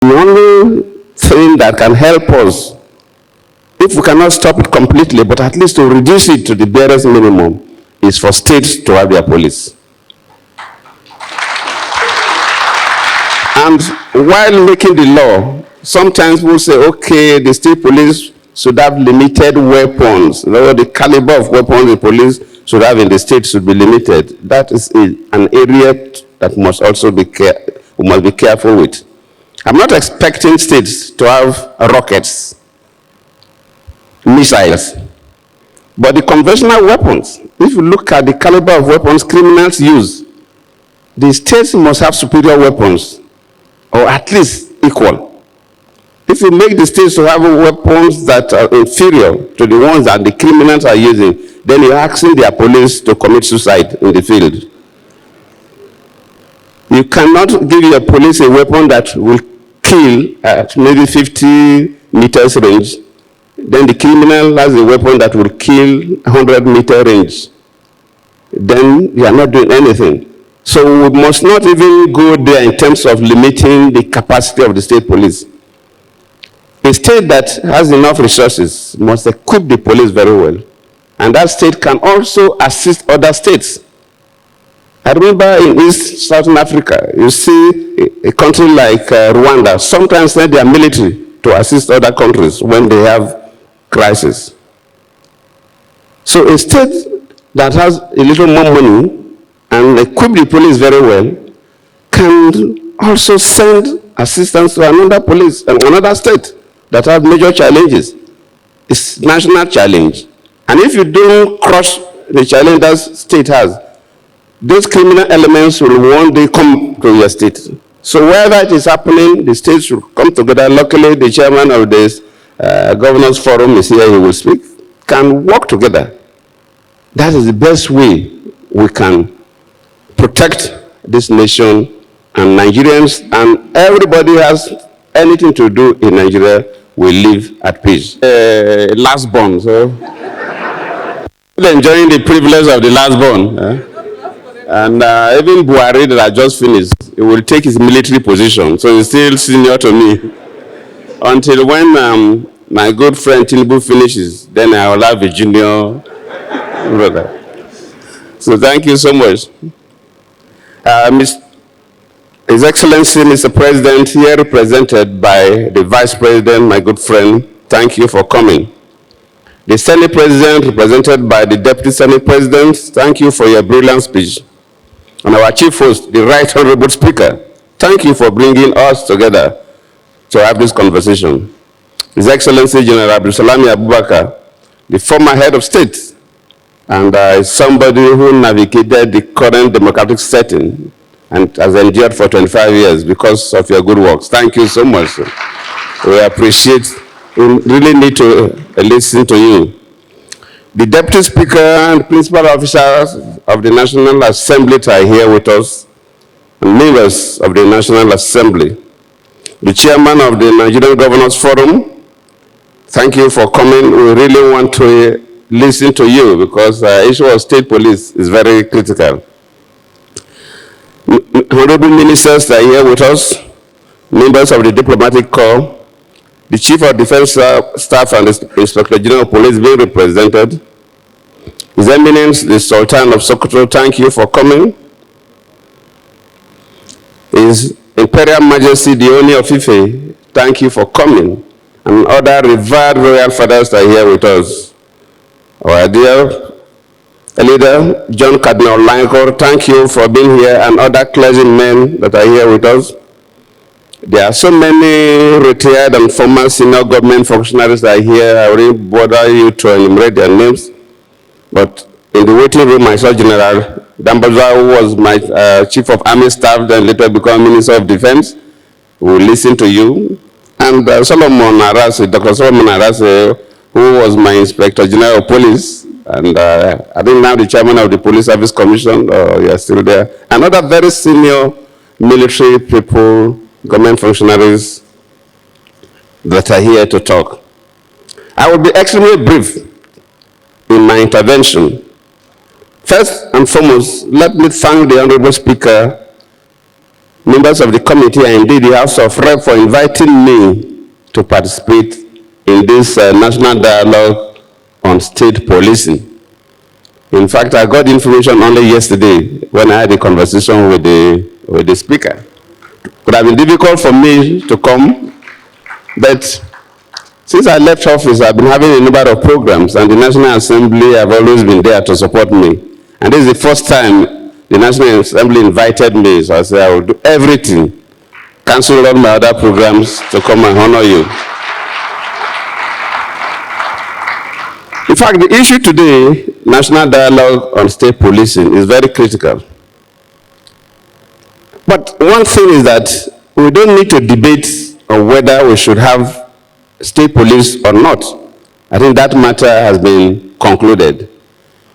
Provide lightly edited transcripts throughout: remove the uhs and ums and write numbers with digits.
The only thing that can help us, if we cannot stop it completely, but at least to reduce it to the barest minimum, is for states to have their police. And while making the law, sometimes we'll say, okay, the state police should have limited weapons. The caliber of weapons the police should have in the state should be limited. That is an area that must also be we must be careful with. I'm not expecting states to have rockets, missiles, but the conventional weapons, if you look at the caliber of weapons criminals use, the states must have superior weapons, or at least equal. If you make the states to have weapons that are inferior to the ones that the criminals are using, then you're asking their police to commit suicide in the field. You cannot give your police a weapon that will kill at maybe 50 meters range. Then the criminal has a weapon that will kill 100-meter range. Then you are not doing anything. So we must not even go there in terms of limiting the capacity of the state police. A state that has enough resources must equip the police very well. And that state can also assist other states. I remember in East Southern Africa, you see a country like Rwanda sometimes send their military to assist other countries when they have crisis. So a state that has a little more money and equip the police very well can also send assistance to another police and another state that have major challenges. It's national challenge. And if you don't crush the challenge that state has, those criminal elements will one day come to your state. So wherever it is happening, the states should come together. Luckily, the chairman of this governors forum is here, he will speak, can work together. That is the best way we can protect this nation and Nigerians, and everybody who has anything to do in Nigeria will live at peace. Last born, so enjoying the privilege of the last born. And even Buhari that I just finished, he will take his military position, so he's still senior to me. Until when my good friend Tinubu finishes, then I will have a junior brother. So thank you so much. His Excellency, Mr. President, here represented by the Vice President, my good friend, thank you for coming. The Senate President, represented by the Deputy Senate President, thank you for your brilliant speech. And our Chief Host, the Right Honorable Speaker, thank you for bringing us together to have this conversation. His Excellency General Abubakar, the former head of state, and somebody who navigated the current democratic setting and has endured for 25 years because of your good works. Thank you so much. We appreciate, we really need to listen to you. The Deputy Speaker and Principal Officers of the National Assembly are here with us, and members of the National Assembly. The Chairman of the Nigerian Governors Forum, thank you for coming. We really want to listen to you because the issue of state police is very critical. Honorable Ministers are here with us, members of the Diplomatic Corps, the Chief of Defense Staff and the Inspector General of Police being represented. His Eminence, the Sultan of Sokoto, thank you for coming. His Imperial Majesty, the Oni of Ife, thank you for coming. And other revered royal fathers are here with us. Our dear leader, John Cardinal Lankor, thank you for being here, and other clergymen that are here with us. There are so many retired and former senior government functionaries that are here. I will bother you to enumerate their names. But in the waiting room, I saw General Dambaza, who was my Chief of Army Staff, then later became Minister of Defense. We will listen to you. And Solomon Arase, Dr. Solomon Arase, who was my Inspector General of Police. And I think now the Chairman of the Police Service Commission, you are still there. And other very senior military people, government functionaries that are here to talk. I will be extremely brief in my intervention. First and foremost, let me thank the Honorable Speaker members of the committee, and indeed the House of Rep for inviting me to participate in this national dialogue on state policing. In fact, I got information only yesterday when I had a conversation with the speaker. It would have been difficult for me to come, but since I left office, I've been having a number of programs, and the National Assembly have always been there to support me. And this is the first time the National Assembly invited me, so I said I will do everything, cancel all my other programs to come and honor you. In fact, the issue today, national dialogue on state policing, is very critical. But one thing is that we don't need to debate on whether we should have state police or not. I think that matter has been concluded.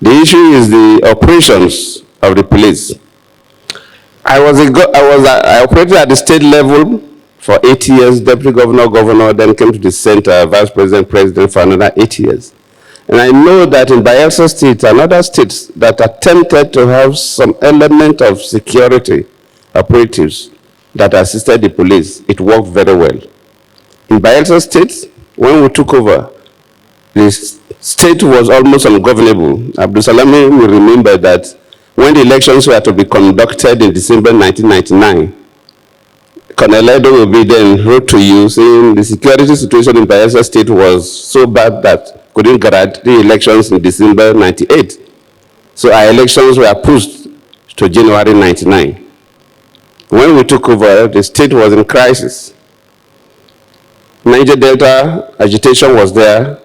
The issue is the operations of the police. I operated at the state level for 8 years, deputy governor, governor, then came to the center, vice president, president for another 8 years. And I know that in Bayelsa State and other states that attempted to have some element of security operatives that assisted the police, it worked very well. In Bayelsa State, when we took over, the state was almost ungovernable. Abdul Salami will remember that when the elections were to be conducted in December 1999, Colonel Edo will be then wrote to you saying the security situation in Bayelsa State was so bad that couldn't grant the elections in December 98. So our elections were pushed to January 99. When we took over, the state was in crisis. Niger Delta agitation was there,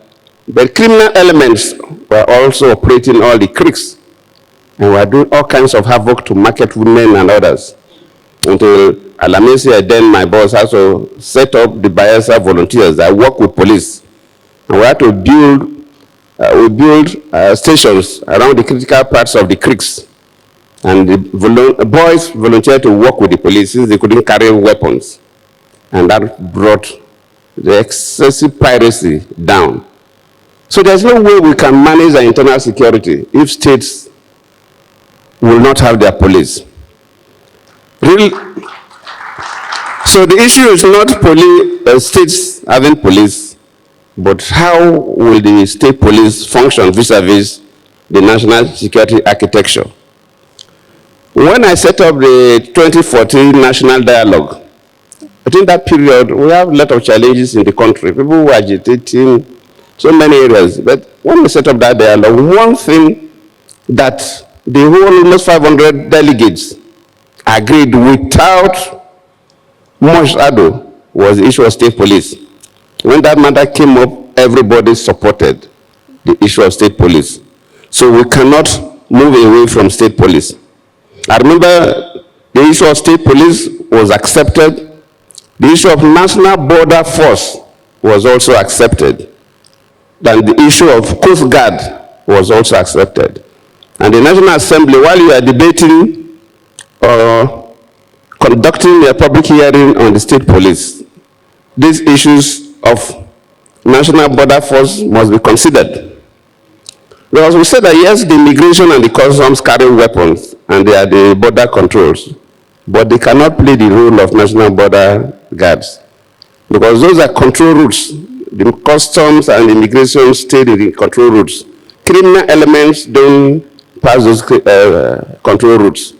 but criminal elements were also operating all the creeks and were doing all kinds of havoc to market women and others. Until Alamisi, then my boss, had to set up the Bayelsa volunteers that work with police. And we had to build stations around the critical parts of the creeks. And the boys volunteered to work with the police since they couldn't carry weapons. And that brought the excessive piracy down. So there's no way we can manage our internal security if states will not have their police. Really? So the issue is not states having police, but how will the state police function vis-a-vis the national security architecture? When I set up the 2014 national dialogue, I think that period, we have a lot of challenges in the country. People were agitating so many areas. But when we set up that dialogue, one thing that the whole almost 500 delegates agreed without much ado was the issue of state police. When that matter came up, everybody supported the issue of state police. So we cannot move away from state police. I remember the issue of state police was accepted. The issue of national border force was also accepted. Then the issue of Coast Guard was also accepted. And the National Assembly, while you are debating or conducting a public hearing on the state police, these issues of national border force must be considered. Because we said that yes, the immigration and the customs carry weapons and they are the border controls, but they cannot play the role of national border guards. Because those are control routes. The customs and immigration stay in the control routes. Criminal elements don't pass those control routes.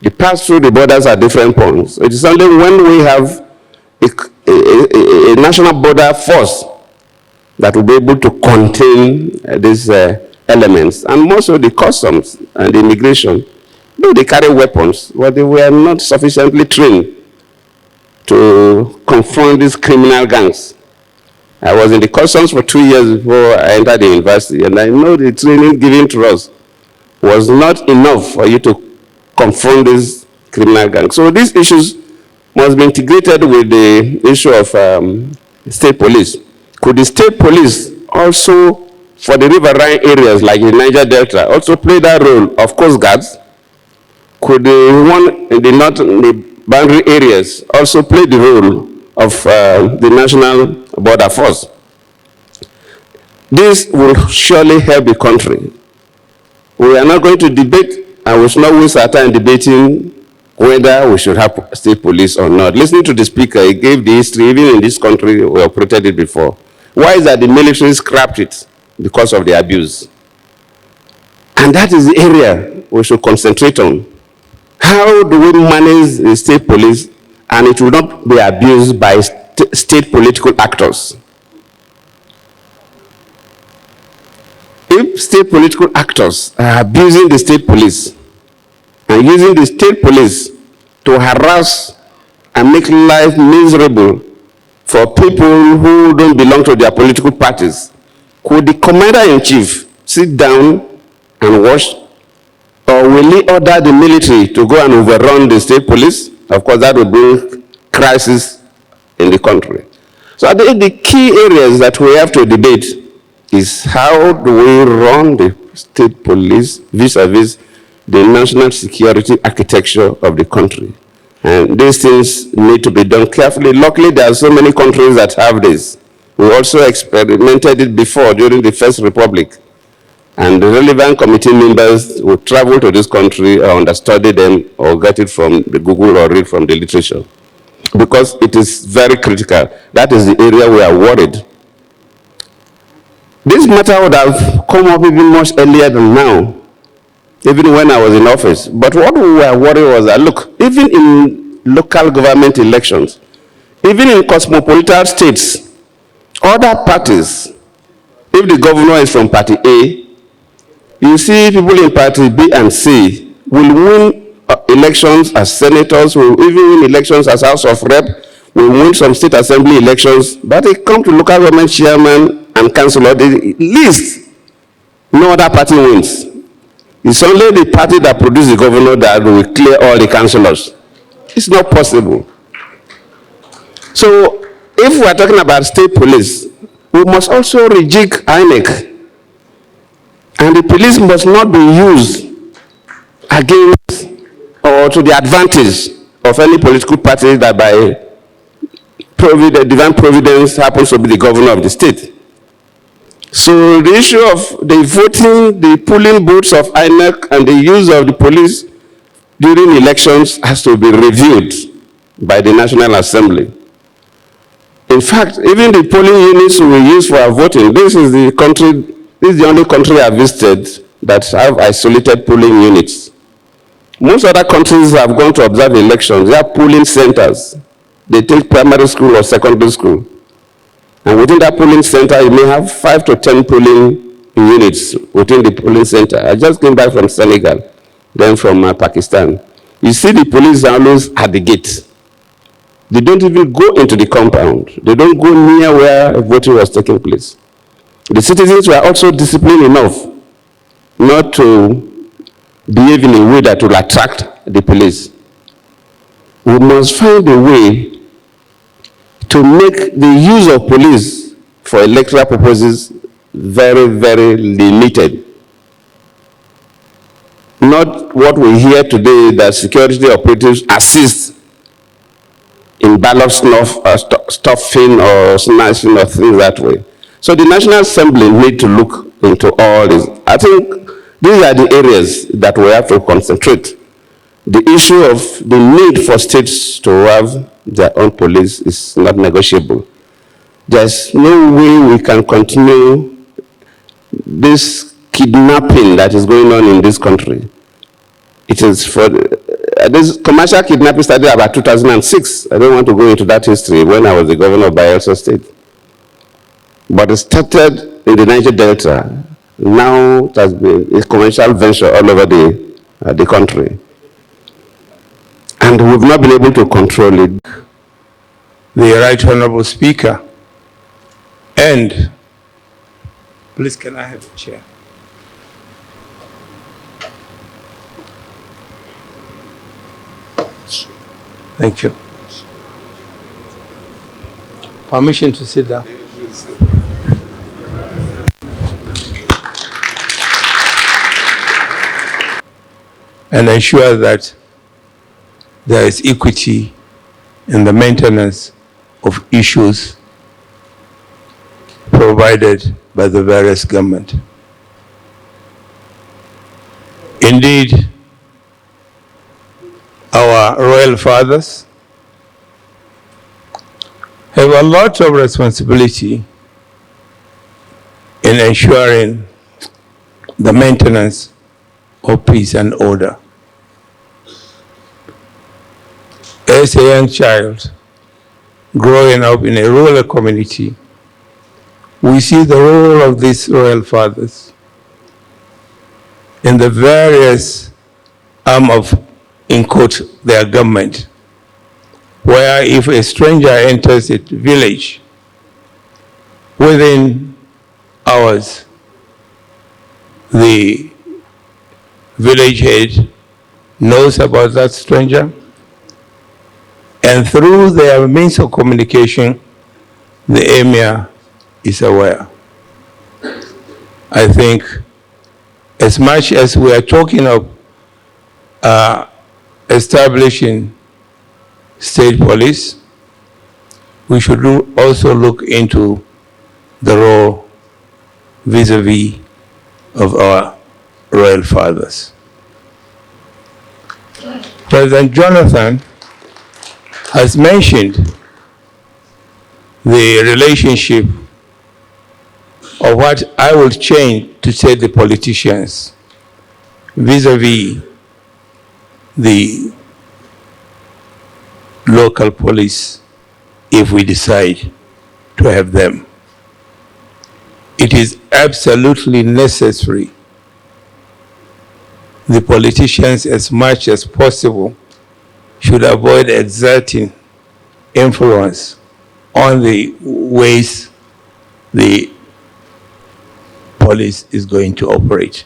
They pass through the borders at different points. It is only when we have a national border force that will be able to contain these elements. And most of the customs and the immigration, though they carry weapons, but they were not sufficiently trained to confront these criminal gangs. I was in the customs for 2 years before I entered the university, and I know the training given to us was not enough for you to confront these criminal gangs. So these issues must be integrated with the issue of state police. Could the state police also, for the riverine areas like the Niger Delta, also play that role of coast guards? Could the one in the north, the boundary areas, also play the role of the national border force? This will surely help the country. We are not going to debate, and we should not waste our time debating whether we should have state police or not. Listening to the speaker, he gave the history. Even in this country, we operated it before. Why is that the military scrapped it? Because of the abuse. And that is the area we should concentrate on. How do we manage the state police and it will not be abused by state political actors? If state political actors are abusing the state police and using the state police to harass and make life miserable for people who don't belong to their political parties, could the commander-in-chief sit down and watch, or will he order the military to go and overrun the state police? Of course, that will bring crisis in the country. So I think the key areas that we have to debate is how do we run the state police vis-a-vis the national security architecture of the country. And these things need to be done carefully. Luckily, there are so many countries that have this. We also experimented it before during the First Republic. And the relevant committee members would travel to this country or understudy them or get it from the Google or read from the literature. Because it is very critical. That is the area we are worried. This matter would have come up even much earlier than now, even when I was in office. But what we were worried was that, look, even in local government elections, even in cosmopolitan states, other parties, if the governor is from party A, you see people in party B and C will win elections as senators, will even win elections as House of Rep, will win some state assembly elections, but they come to local government chairman and councillor, the least, no other party wins. It's only the party that produces the governor that will clear all the councillors. It's not possible. So, if we are talking about state police, we must also rejig INEC. And the police must not be used against or to the advantage of any political party that by divine providence happens to be the governor of the state. So the issue of the voting, the polling booths of INEC and the use of the police during elections has to be reviewed by the National Assembly. In fact, even the polling units we use for our voting, this is the only country I've visited that have isolated polling units. Most other countries have gone to observe elections. They have polling centers. They take primary school or secondary school. And within that polling center, you may have 5 to 10 polling units within the polling center. I just came back from Senegal, then from Pakistan. You see the police are always at the gate. They don't even go into the compound. They don't go near where voting was taking place. The citizens were also disciplined enough not to behave in a way that will attract the police. We must find a way to make the use of police for electoral purposes very, very limited. Not what we hear today that security operatives assist in ballot stuffing or snatching or things that way. So the National Assembly need to look into all this. I think these are the areas that we have to concentrate. The issue of the need for states to have their own police is not negotiable. There's no way we can continue this kidnapping that is going on in this country. It is for this commercial kidnapping started about 2006. I don't want to go into that history when I was the governor of Bayelsa State. But it started in the Niger Delta. Now it has been a commercial venture all over the country. And we've not been able to control it. The Right Honorable Speaker. And, please can I have a chair? Thank you. Permission to sit down. And ensure that there is equity in the maintenance of issues provided by the various government. Indeed, our our royal fathers have a lot of responsibility in ensuring the maintenance of peace and order. As a young child growing up in a rural community, we see the role of these royal fathers in the various arm of, in quote, their government, where if a stranger enters a village, within hours, the village head knows about that stranger, and through their means of communication, the emir is aware. I think as much as we are talking of establishing state police, we should also look into the role vis-a-vis of our royal fathers. President Johnathan has mentioned the relationship of what I will change to say the politicians vis-a-vis the local police if we decide to have them. It is absolutely necessary the politicians, as much as possible, should avoid exerting influence on the ways the police is going to operate,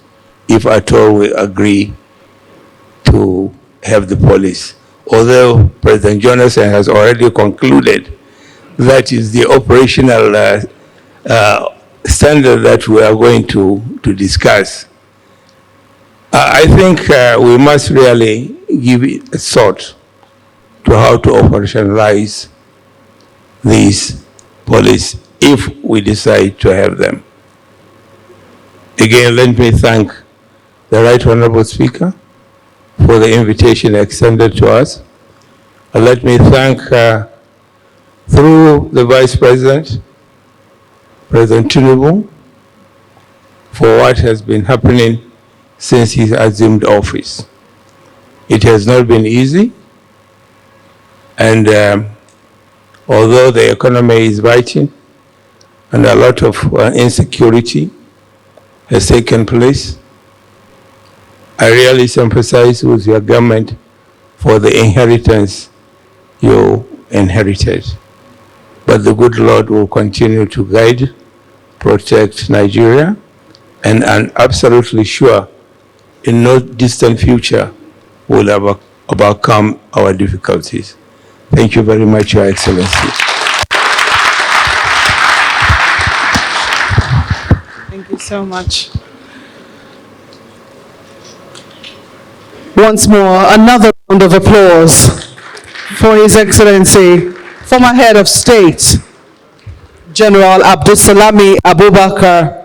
if at all we agree to have the police. Although President Johnathan has already concluded that is the operational standard that we are going to discuss. I think we must really give it a thought to how to operationalize these police if we decide to have them. Again, let me thank the Right Honorable Speaker for the invitation extended to us. And let me thank, through the Vice President, President Tinubu, for what has been happening since he assumed office. It has not been easy, and although the economy is biting and a lot of insecurity has taken place, I really sympathize with your government for the inheritance you inherited. But the good Lord will continue to guide, protect Nigeria, and I'm absolutely sure in no distant future we'll overcome our difficulties. Thank you very much, Your Excellency. Thank you so much. Once more, another round of applause for His Excellency, former Head of State, General Abdulsalami Abubakar.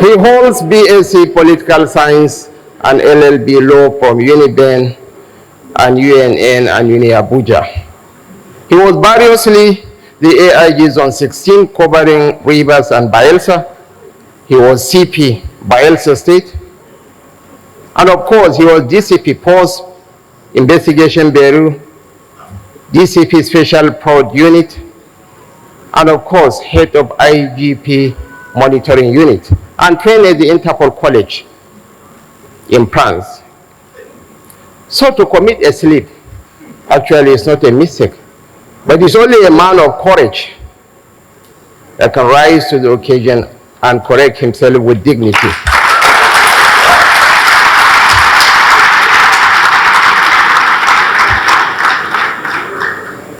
He holds BSc Political Science and LLB Law from UNIBEN and UNN and Uni Abuja. He was variously the AIG Zone 16 covering Rivers and Bayelsa. He was CP Bayelsa State. And of course, he was DCP Post Investigation Bureau, DCP Special Proud Unit, and of course, head of IGP Monitoring Unit, and trained at the Interpol College in France. So to commit a slip, actually it's not a mistake, but it's only a man of courage that can rise to the occasion and correct himself with dignity.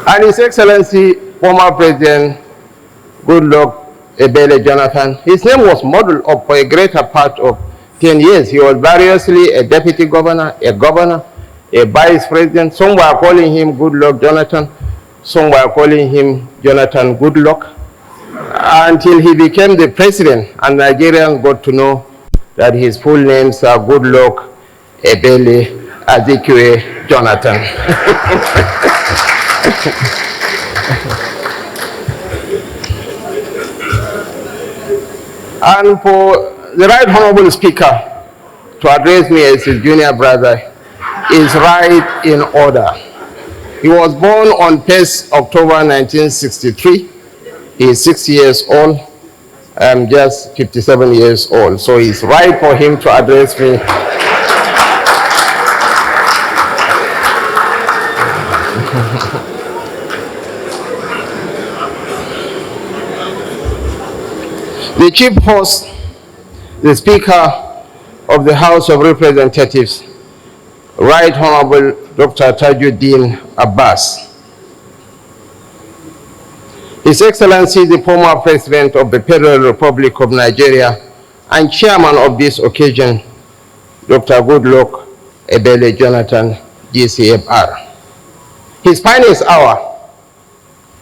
And His Excellency, former President Goodluck Ebele Johnathan, his name was modeled up for a greater part of 10 years. He was variously a deputy governor, a vice president. Some were calling him Goodluck Johnathan, some were calling him Johnathan Goodluck, until he became the president and Nigerians got to know that his full names are Goodluck Ebele Azikiwe Johnathan. And for the Right Honorable Speaker to address me as his junior brother is right in order. He was born on 1st October 1963. He is 6 years old. I'm just 57 years old. So it's right for him to address me. The chief host, the Speaker of the House of Representatives, Right Honorable Dr. Tajuddin Abbas. His Excellency, the former President of the Federal Republic of Nigeria and Chairman of this occasion, Dr. Goodluck Ebele Johnathan, GCFR. His finest hour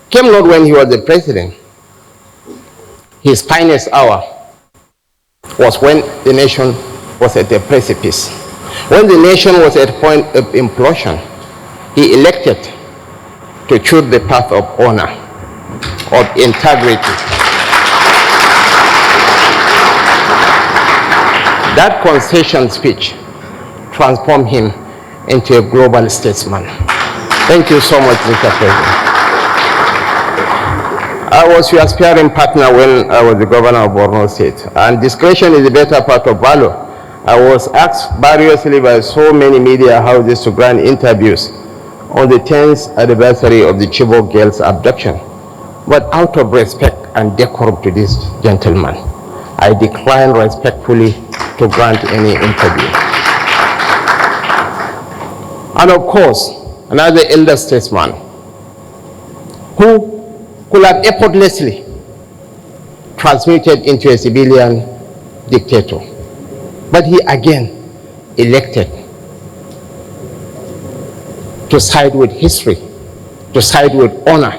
came not when he was the President. His finest hour was when the nation was at a precipice. When the nation was at a point of implosion, he elected to choose the path of honor, of integrity. That concession speech transformed him into a global statesman. Thank you so much, Mr. President. I was your sparring partner when I was the governor of Borno State, and discretion is the better part of valor. I was asked variously by so many media houses to grant interviews on the 10th anniversary of the Chibok girls' abduction. But out of respect and decorum to this gentleman, I decline respectfully to grant any interview. And of course, another elder statesman who could have effortlessly transmuted into a civilian dictator. But he again elected to side with history, to side with honor,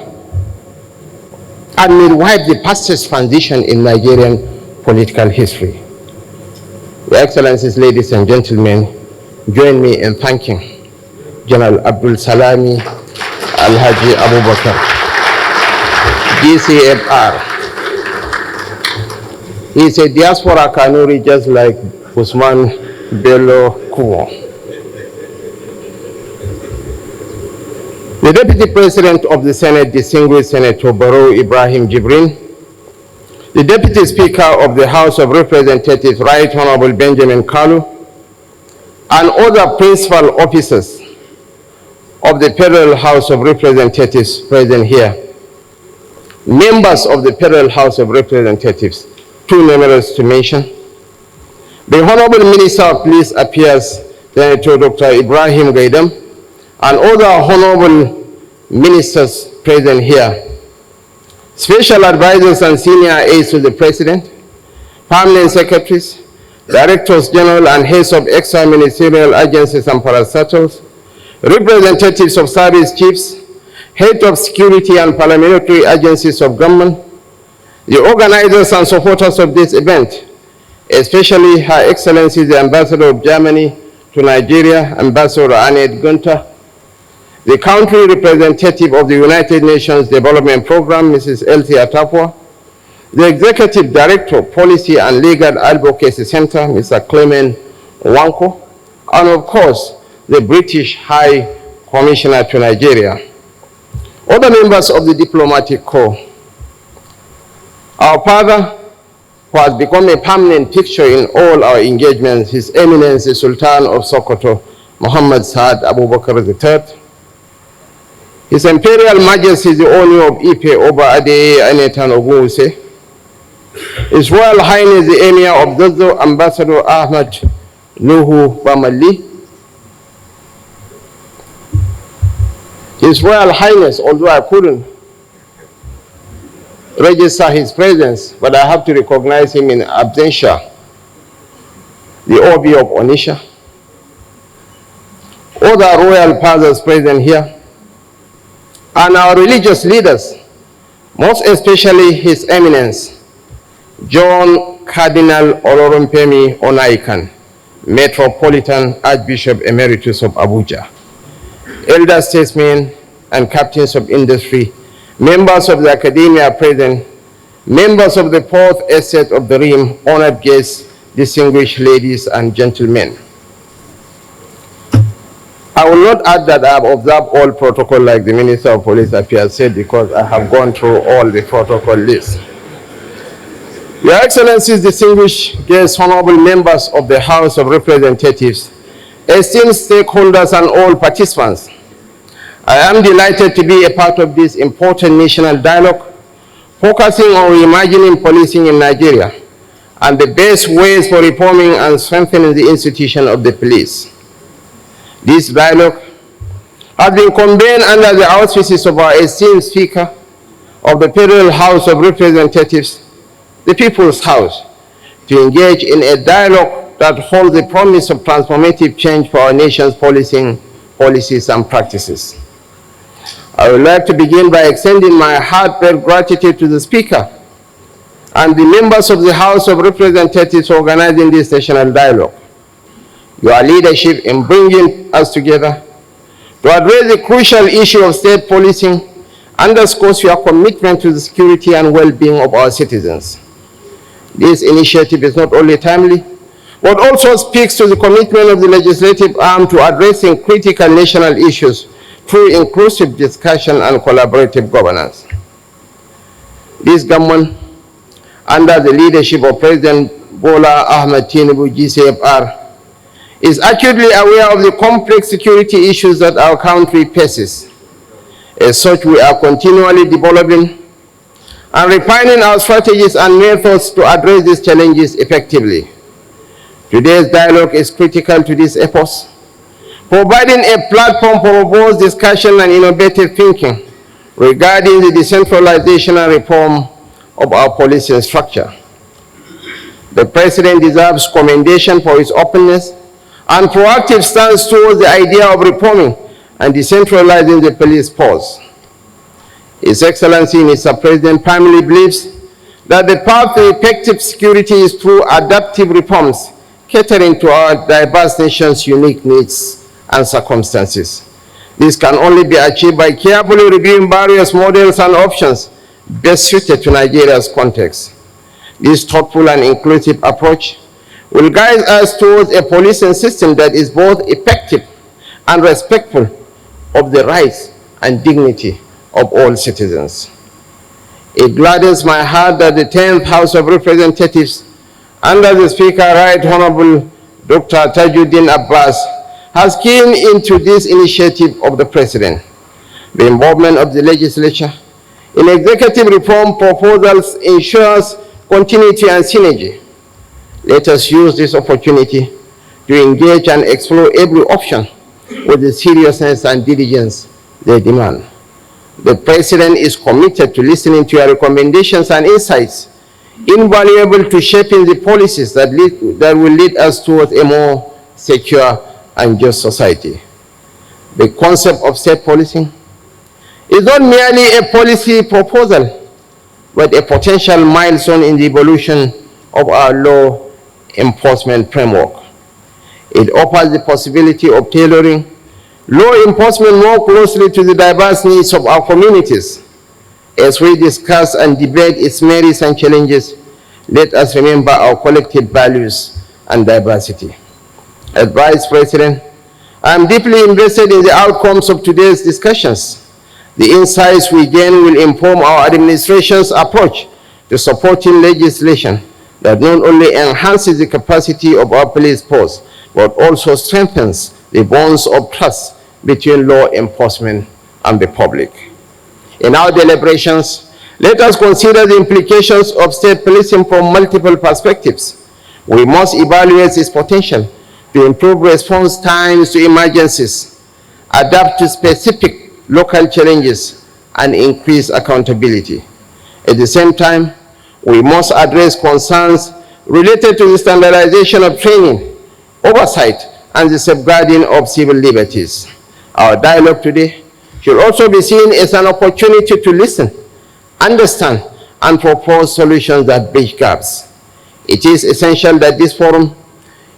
and midwife the fastest transition in Nigerian political history. Your Excellencies, ladies and gentlemen, join me in thanking General Abdul Salami Alhaji Abubakar, GCFR. He is a diaspora Kanuri just like Usman Bello Kumo. The Deputy President of the Senate, distinguished Senator Barrow Ibrahim Jibrin, the Deputy Speaker of the House of Representatives, Right Honorable Benjamin Kalu, and other principal officers of the Federal House of Representatives present here, members of the Federal House of Representatives, too numerous to mention, the Honorable Minister of Police Affairs, Senator Dr. Ibrahim Gaidam, and other honorable ministers present here, special advisors and senior aides to the President, permanent secretaries, directors general and heads of extra ministerial agencies and parastatals, representatives of service chiefs, head of security and paramilitary agencies of government, the organizers and supporters of this event, especially Her Excellency the Ambassador of Germany to Nigeria, Ambassador Annette Gunther, the country representative of the United Nations Development Program, Mrs. Elsie Atapwa, the Executive Director, Policy and Legal Advocacy Center, Mr. Clement Wanko, and of course, the British High Commissioner to Nigeria. Other members of the diplomatic corps. Our father, who has become a permanent fixture in all our engagements, His Eminence, the Sultan of Sokoto, Muhammad Saad Abubakar III, His Imperial Majesty, the Owner of Ife, Oba Adeye Anetan Ogunwuse, His Royal Highness, the Emir of Zozo, Ambassador Ahmad Nuhu Bamali, His Royal Highness, although I couldn't register his presence, but I have to recognize him in absentia, the Obi of Onisha, all the royal fathers present here, and our religious leaders, most especially His Eminence, John Cardinal Olorunfemi Onaikan, Metropolitan Archbishop Emeritus of Abuja, elder statesmen and captains of industry, members of the academia present, members of the fourth estate of the Rim, honored guests, distinguished ladies and gentlemen. I will not add that I have observed all protocol like the Minister of Police Affairs said, because I have gone through all the protocol lists. Your Excellencies, distinguished guests, honorable members of the House of Representatives, esteemed stakeholders and all participants, I am delighted to be a part of this important national dialogue focusing on reimagining policing in Nigeria and the best ways for reforming and strengthening the institution of the police. This dialogue has been convened under the auspices of our esteemed Speaker of the Federal House of Representatives, the People's House, to engage in a dialogue that holds the promise of transformative change for our nation's policing policies and practices. I would like to begin by extending my heartfelt gratitude to the Speaker and the members of the House of Representatives for organizing this national dialogue. Your leadership in bringing us together to address the crucial issue of state policing underscores your commitment to the security and well-being of our citizens. This initiative is not only timely, but also speaks to the commitment of the legislative arm to addressing critical national issues through inclusive discussion and collaborative governance. This government, under the leadership of President Bola Ahmed Tinubu, GCFR, is acutely aware of the complex security issues that our country faces. As such, we are continually developing and refining our strategies and methods to address these challenges effectively. Today's dialogue is critical to these efforts, providing a platform for robust discussion and innovative thinking regarding the decentralization and reform of our policing structure. The President deserves commendation for his openness and proactive stance towards the idea of reforming and decentralizing the police force. His Excellency, Mr. President, firmly believes that the path to effective security is through adaptive reforms, catering to our diverse nation's unique needs and circumstances. This can only be achieved by carefully reviewing various models and options best suited to Nigeria's context. This thoughtful and inclusive approach will guide us towards a policing system that is both effective and respectful of the rights and dignity of all citizens. It gladdens my heart that the 10th House of Representatives, under the Speaker, Right Honorable Dr. Tajuddin Abbas, has keyed into this initiative of the President. The involvement of the legislature in executive reform proposals ensures continuity and synergy. Let us use this opportunity to engage and explore every option with the seriousness and diligence they demand. The President is committed to listening to your recommendations and insights, invaluable to shaping the policies that will lead us towards a more secure and just society. The concept of state policing is not merely a policy proposal, but a potential milestone in the evolution of our law enforcement framework. It offers the possibility of tailoring law enforcement more closely to the diverse needs of our communities. As we discuss and debate its merits and challenges, let us remember our collective values and diversity. As Vice President, I am deeply invested in the outcomes of today's discussions. The insights we gain will inform our administration's approach to supporting legislation that not only enhances the capacity of our police force, but also strengthens the bonds of trust between law enforcement and the public. In our deliberations, let us consider the implications of state policing from multiple perspectives. We must evaluate its potential to improve response times to emergencies, adapt to specific local challenges, and increase accountability. At the same time, we must address concerns related to the standardization of training, oversight, and the safeguarding of civil liberties. Our dialogue today should also be seen as an opportunity to listen, understand, and propose solutions that bridge gaps. It is essential that this forum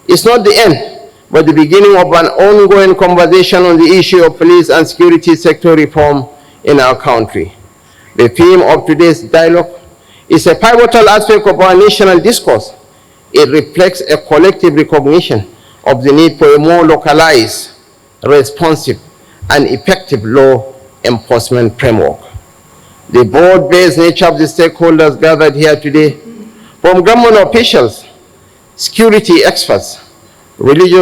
is not the end, but the beginning of an ongoing conversation on the issue of police and security sector reform in our country. The theme of today's dialogue is a pivotal aspect of our national discourse. It reflects a collective recognition of the need for a more localized, responsive, and effective law enforcement framework. The broad-based nature of the stakeholders gathered here today, from government officials, security experts, religious